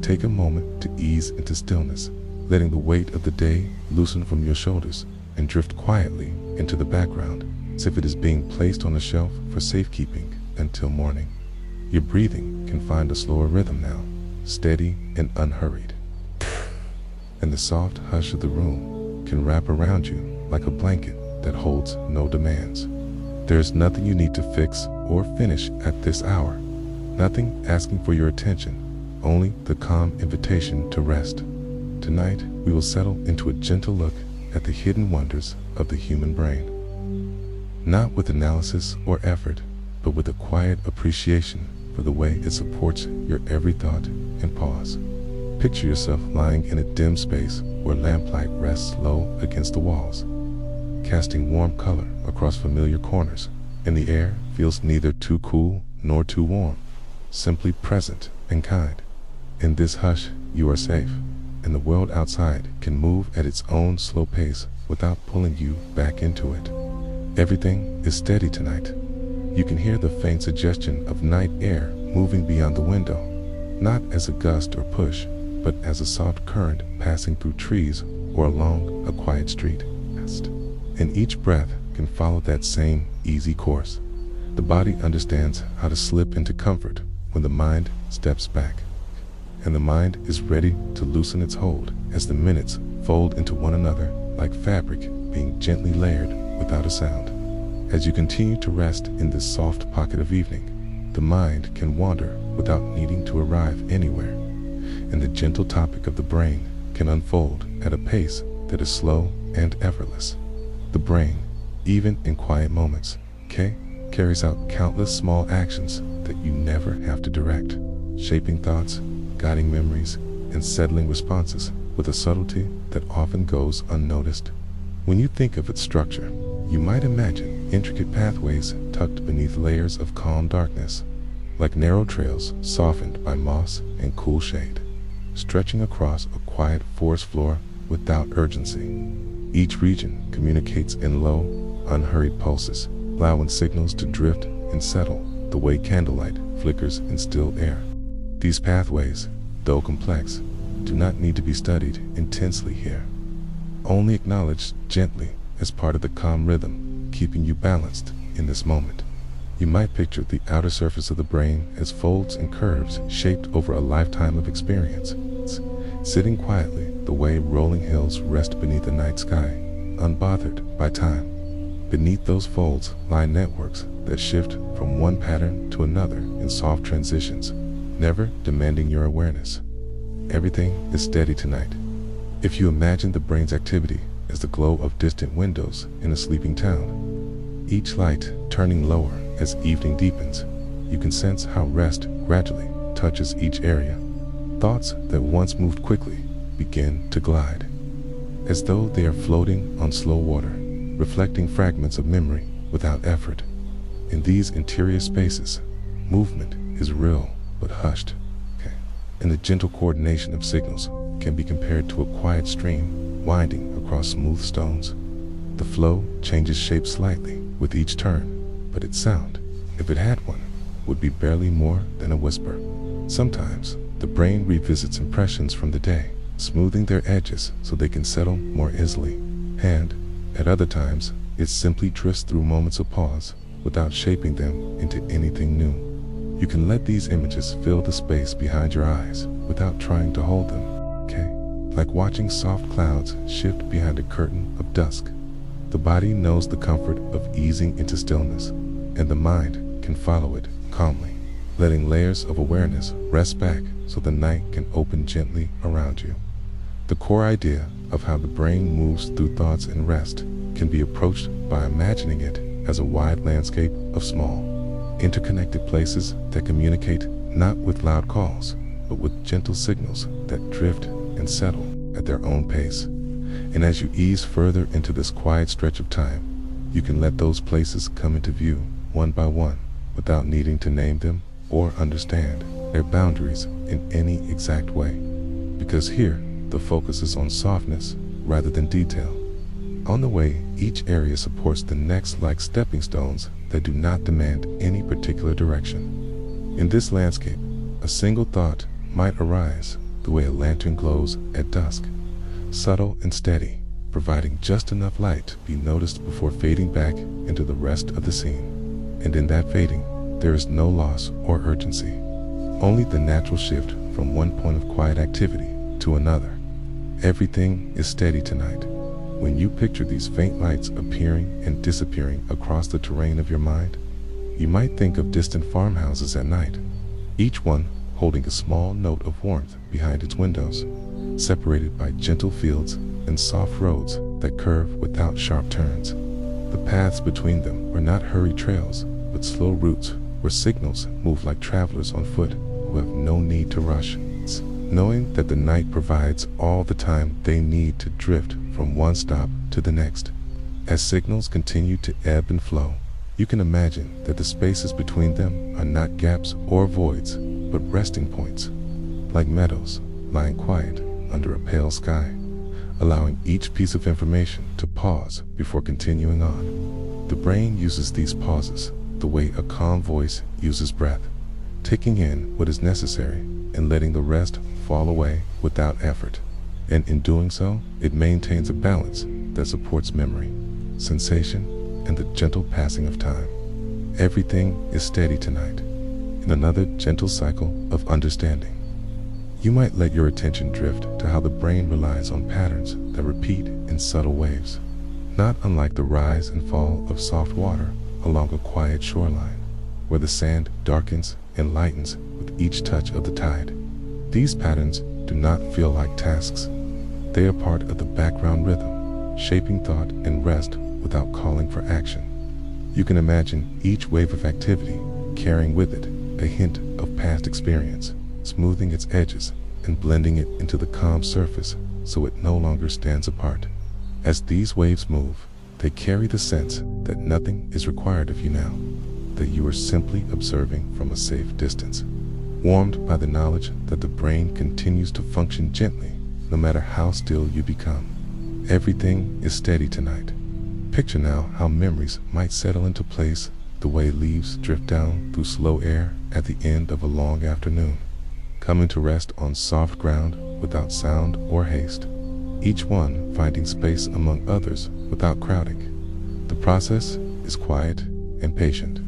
take a moment to ease into stillness, letting the weight of the day loosen from your shoulders and drift quietly into the background, as if it is being placed on a shelf for safekeeping until morning. Your breathing can find a slower rhythm now, steady and unhurried. And the soft hush of the room can wrap around you like a blanket that holds no demands. There is nothing you need to fix or finish at this hour, nothing asking for your attention, only the calm invitation to rest. Tonight, we will settle into a gentle look at the hidden wonders of the human brain. Not with analysis or effort, but with a quiet appreciation for the way it supports your every thought and pause. Picture yourself lying in a dim space where lamplight rests low against the walls, casting warm color across familiar corners, and the air feels neither too cool nor too warm, simply present and kind. In this hush, you are safe, and the world outside can move at its own slow pace without pulling you back into it. Everything is steady tonight. You can hear the faint suggestion of night air moving beyond the window, not as a gust or push, but as a soft current passing through trees or along a quiet street. And each breath can follow that same easy course. The body understands how to slip into comfort when the mind steps back. And the mind is ready to loosen its hold as the minutes fold into one another like fabric being gently layered without a sound. As you continue to rest in this soft pocket of evening, the mind can wander without needing to arrive anywhere, and the gentle topic of the brain can unfold at a pace that is slow and effortless. The brain, even in quiet moments, carries out countless small actions that you never have to direct, shaping thoughts, guiding memories, and settling responses with a subtlety that often goes unnoticed. When you think of its structure, you might imagine intricate pathways tucked beneath layers of calm darkness, like narrow trails softened by moss and cool shade, stretching across a quiet forest floor without urgency. Each region communicates in low, unhurried pulses, allowing signals to drift and settle the way candlelight flickers in still air. These pathways, though complex, do not need to be studied intensely here, only acknowledged gently as part of the calm rhythm, keeping you balanced in this moment. You might picture the outer surface of the brain as folds and curves shaped over a lifetime of experience, sitting quietly the way rolling hills rest beneath the night sky, unbothered by time. Beneath those folds lie networks that shift from one pattern to another in soft transitions, never demanding your awareness. Everything is steady tonight. If you imagine the brain's activity as the glow of distant windows in a sleeping town, each light turning lower as evening deepens, you can sense how rest gradually touches each area. Thoughts that once moved quickly begin to glide, as though they are floating on slow water, reflecting fragments of memory without effort. In these interior spaces, movement is real but hushed, and the gentle coordination of signals can be compared to a quiet stream winding across smooth stones. The flow changes shape slightly with each turn, but its sound, if it had one, would be barely more than a whisper. Sometimes, the brain revisits impressions from the day, smoothing their edges so they can settle more easily. And, at other times, it simply drifts through moments of pause without shaping them into anything new. You can let these images fill the space behind your eyes without trying to hold them, like watching soft clouds shift behind a curtain of dusk. The body knows the comfort of easing into stillness, and the mind can follow it calmly, letting layers of awareness rest back so the night can open gently around you. The core idea of how the brain moves through thoughts and rest can be approached by imagining it as a wide landscape of small, interconnected places that communicate not with loud calls, but with gentle signals that drift and settle at their own pace. And as you ease further into this quiet stretch of time, you can let those places come into view one by one without needing to name them or understand their boundaries in any exact way. Because here, the focus is on softness rather than detail. On the way, each area supports the next like stepping stones that do not demand any particular direction. In this landscape, a single thought might arise, the way a lantern glows at dusk, subtle and steady, providing just enough light to be noticed before fading back into the rest of the scene. And in that fading, there is no loss or urgency, only the natural shift from one point of quiet activity to another. Everything is steady tonight. When you picture these faint lights appearing and disappearing across the terrain of your mind, you might think of distant farmhouses at night, each one holding a small note of warmth behind its windows, separated by gentle fields and soft roads that curve without sharp turns. The paths between them are not hurried trails, but slow routes where signals move like travelers on foot who have no need to rush, knowing that the night provides all the time they need to drift from one stop to the next. As signals continue to ebb and flow, you can imagine that the spaces between them are not gaps or voids, but resting points, like meadows lying quiet under a pale sky, allowing each piece of information to pause before continuing on. The brain uses these pauses the way a calm voice uses breath, taking in what is necessary and letting the rest fall away without effort. And in doing so, it maintains a balance that supports memory, sensation, and the gentle passing of time. Everything is steady tonight, in another gentle cycle of understanding. You might let your attention drift to how the brain relies on patterns that repeat in subtle waves, not unlike the rise and fall of soft water along a quiet shoreline, where the sand darkens and lightens with each touch of the tide. These patterns do not feel like tasks. They are part of the background rhythm, shaping thought and rest without calling for action. You can imagine each wave of activity carrying with it a hint of past experience, smoothing its edges and blending it into the calm surface so it no longer stands apart. As these waves move, they carry the sense that nothing is required of you now, that you are simply observing from a safe distance, warmed by the knowledge that the brain continues to function gently no matter how still you become. Everything is steady tonight. Picture now how memories might settle into place the way leaves drift down through slow air at the end of a long afternoon, coming to rest on soft ground without sound or haste, each one finding space among others without crowding. The process is quiet and patient,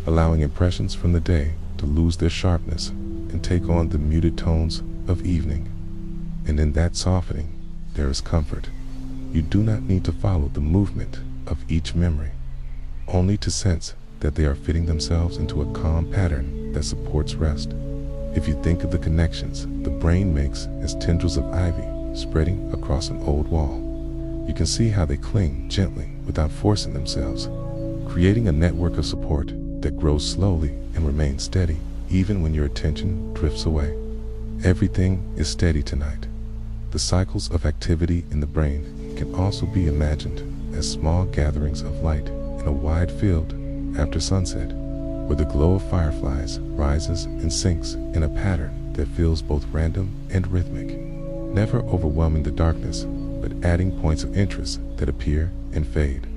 allowing impressions from the day to lose their sharpness and take on the muted tones of evening. And in that softening, there is comfort. You do not need to follow the movement of each memory, only to sense that they are fitting themselves into a calm pattern that supports rest. If you think of the connections the brain makes as tendrils of ivy spreading across an old wall, you can see how they cling gently without forcing themselves, creating a network of support that grows slowly and remains steady even when your attention drifts away. Everything is steady tonight. The cycles of activity in the brain can also be imagined as small gatherings of light in a wide field after sunset, where the glow of fireflies rises and sinks in a pattern that feels both random and rhythmic, never overwhelming the darkness, but adding points of interest that appear and fade.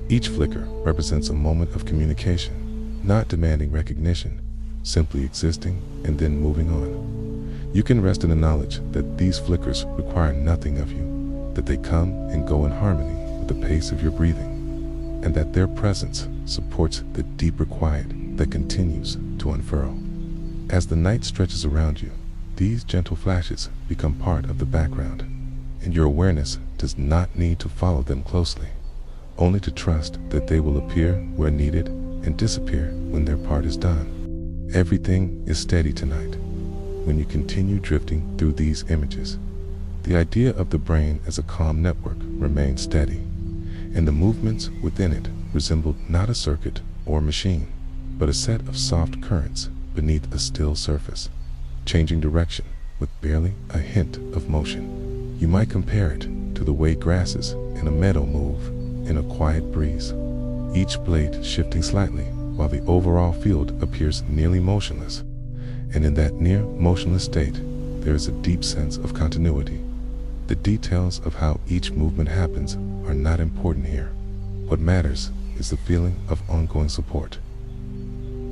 Each flicker represents a moment of communication, not demanding recognition, simply existing and then moving on. You can rest in the knowledge that these flickers require nothing of you, that they come and go in harmony with the pace of your breathing, and that their presence supports the deeper quiet that continues to unfurl. As the night stretches around you, these gentle flashes become part of the background, and your awareness does not need to follow them closely, only to trust that they will appear where needed and disappear when their part is done. Everything is steady tonight. When you continue drifting through these images, the idea of the brain as a calm network remains steady, and the movements within it resemble not a circuit or machine, but a set of soft currents beneath a still surface, changing direction with barely a hint of motion. You might compare it to the way grasses in a meadow move in a quiet breeze, each blade shifting slightly while the overall field appears nearly motionless. And in that near motionless state, there is a deep sense of continuity. The details of how each movement happens are not important here. What matters is the feeling of ongoing support.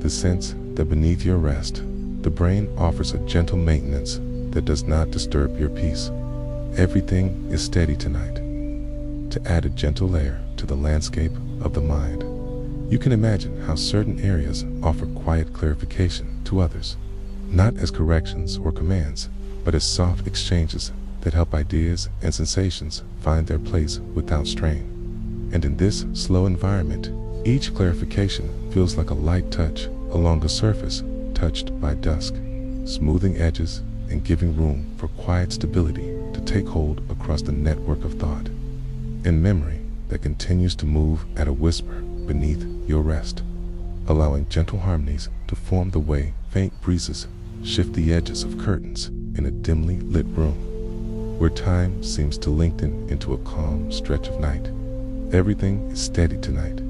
The sense that beneath your rest, the brain offers a gentle maintenance that does not disturb your peace. Everything is steady tonight. To add a gentle layer to the landscape of the mind, you can imagine how certain areas offer quiet clarification to others, not as corrections or commands, but as soft exchanges that help ideas and sensations find their place without strain. And in this slow environment, each clarification feels like a light touch along a surface touched by dusk, smoothing edges and giving room for quiet stability to take hold across the network of thought and memory that continues to move at a whisper beneath your rest, allowing gentle harmonies to form the way faint breezes shift the edges of curtains in a dimly lit room, where time seems to lengthen into a calm stretch of night. Everything is steady tonight.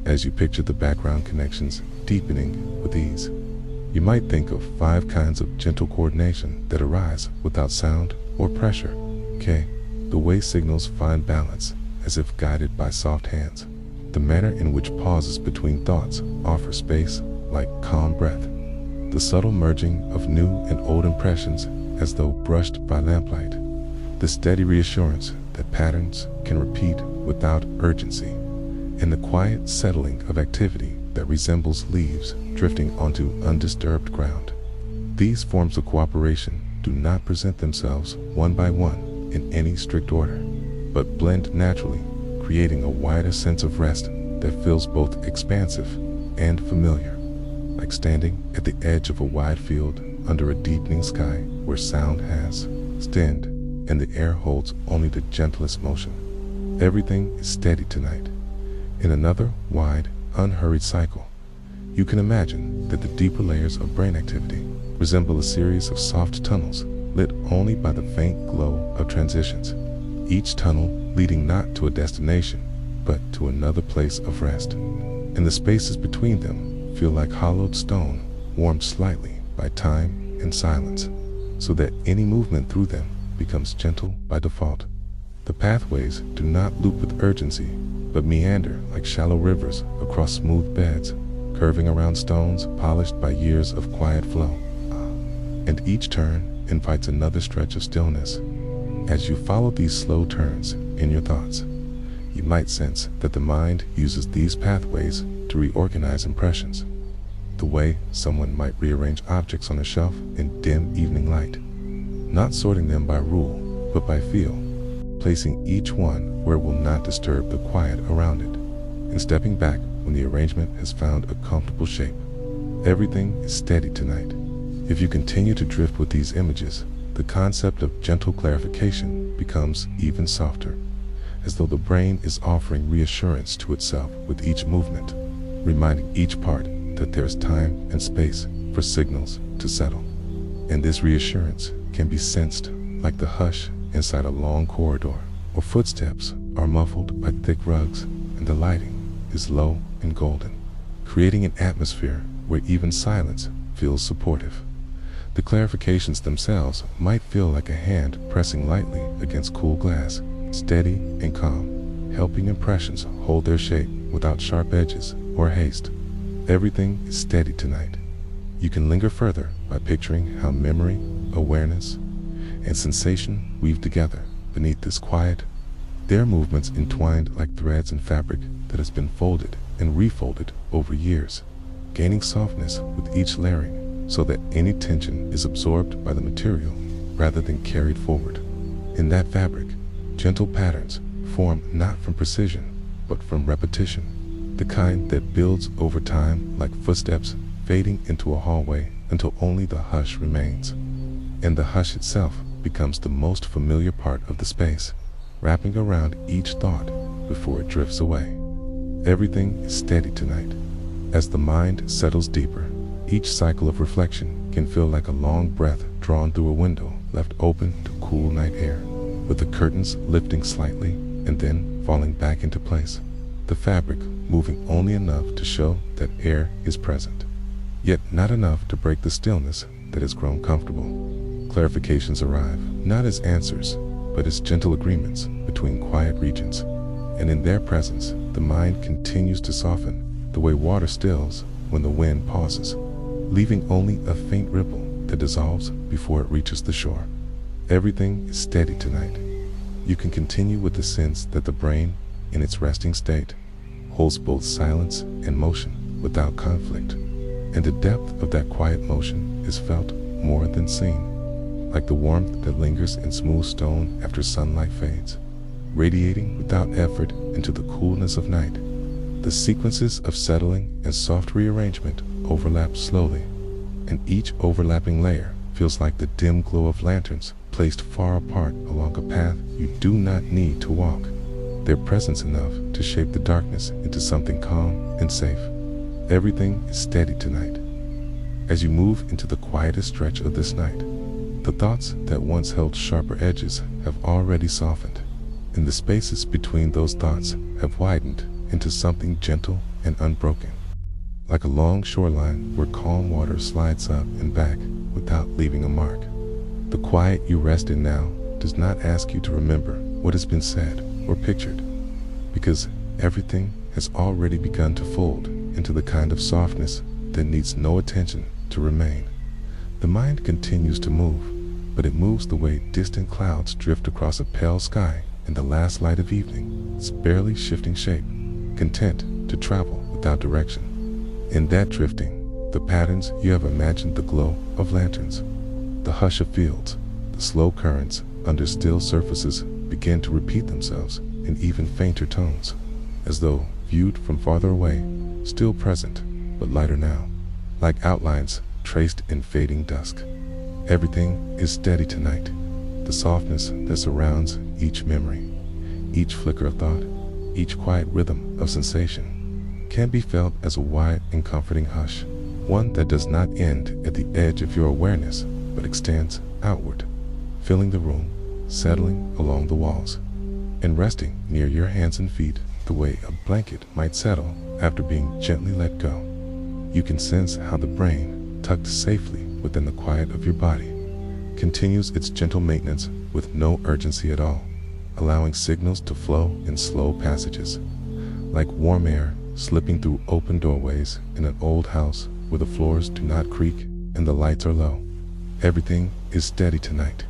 As you picture the background connections deepening with ease, you might think of 5 kinds of gentle coordination that arise without sound or pressure. K. The way signals find balance as if guided by soft hands. The manner in which pauses between thoughts offer space like calm breath. The subtle merging of new and old impressions as though brushed by lamplight. The steady reassurance that patterns can repeat without urgency. And the quiet settling of activity that resembles leaves drifting onto undisturbed ground. These forms of cooperation do not present themselves one by one in any strict order, but blend naturally, creating a wider sense of rest that feels both expansive and familiar, like standing at the edge of a wide field under a deepening sky where sound has stilled and the air holds only the gentlest motion. Everything is steady tonight. In another wide, unhurried cycle, you can imagine that the deeper layers of brain activity resemble a series of soft tunnels lit only by the faint glow of transitions, each tunnel leading not to a destination, but to another place of rest. And the spaces between them feel like hollowed stone, warmed slightly by time and silence, so that any movement through them becomes gentle by default. The pathways do not loop with urgency, but meander like shallow rivers across smooth beds, curving around stones polished by years of quiet flow. And each turn invites another stretch of stillness. As you follow these slow turns in your thoughts, you might sense that the mind uses these pathways to reorganize impressions, the way someone might rearrange objects on a shelf in dim evening light, not sorting them by rule, but by feel, placing each one where it will not disturb the quiet around it, and stepping back when the arrangement has found a comfortable shape. Everything is steady tonight. If you continue to drift with these images, the concept of gentle clarification becomes even softer, as though the brain is offering reassurance to itself with each movement, reminding each part that there is time and space for signals to settle. And this reassurance can be sensed like the hush inside a long corridor, or footsteps are muffled by thick rugs and the lighting is low and golden, creating an atmosphere where even silence feels supportive. The clarifications themselves might feel like a hand pressing lightly against cool glass, steady and calm, helping impressions hold their shape without sharp edges or haste. Everything is steady tonight. You can linger further by picturing how memory, awareness, and sensation weave together beneath this quiet, their movements entwined like threads in fabric that has been folded and refolded over years, gaining softness with each layering so that any tension is absorbed by the material rather than carried forward. In that fabric, gentle patterns form not from precision, but from repetition, the kind that builds over time like footsteps fading into a hallway until only the hush remains. And the hush itself becomes the most familiar part of the space, wrapping around each thought before it drifts away. Everything is steady tonight. As the mind settles deeper, each cycle of reflection can feel like a long breath drawn through a window left open to cool night air, with the curtains lifting slightly and then falling back into place, the fabric moving only enough to show that air is present, yet not enough to break the stillness that has grown comfortable. Clarifications arrive, not as answers, but as gentle agreements between quiet regions, and in their presence, the mind continues to soften the way water stills when the wind pauses, leaving only a faint ripple that dissolves before it reaches the shore. Everything is steady tonight. You can continue with the sense that the brain, in its resting state, holds both silence and motion without conflict. And the depth of that quiet motion is felt more than seen, like the warmth that lingers in smooth stone after sunlight fades, radiating without effort into the coolness of night. The sequences of settling and soft rearrangement overlap slowly, and each overlapping layer feels like the dim glow of lanterns placed far apart along a path you do not need to walk, their presence enough to shape the darkness into something calm and safe. Everything is steady tonight. As you move into the quietest stretch of this night, the thoughts that once held sharper edges have already softened, and the spaces between those thoughts have widened into something gentle and unbroken, like a long shoreline where calm water slides up and back without leaving a mark. The quiet you rest in now does not ask you to remember what has been said or pictured, because everything has already begun to fold into the kind of softness that needs no attention to remain. The mind continues to move, but it moves the way distant clouds drift across a pale sky in the last light of evening, barely shifting shape, content to travel without direction. In that drifting, the patterns you have imagined, the glow of lanterns, the hush of fields, the slow currents under still surfaces begin to repeat themselves in even fainter tones, as though viewed from farther away, still present, but lighter now, like outlines traced in fading dusk. Everything is steady tonight. The softness that surrounds each memory, each flicker of thought, each quiet rhythm of sensation can be felt as a wide and comforting hush, one that does not end at the edge of your awareness, but extends outward, filling the room, settling along the walls, and resting near your hands and feet the way a blanket might settle after being gently let go. You can sense how the brain, tucked safely within the quiet of your body, continues its gentle maintenance with no urgency at all, allowing signals to flow in slow passages, like warm air slipping through open doorways in an old house where the floors do not creak and the lights are low. Everything is steady tonight.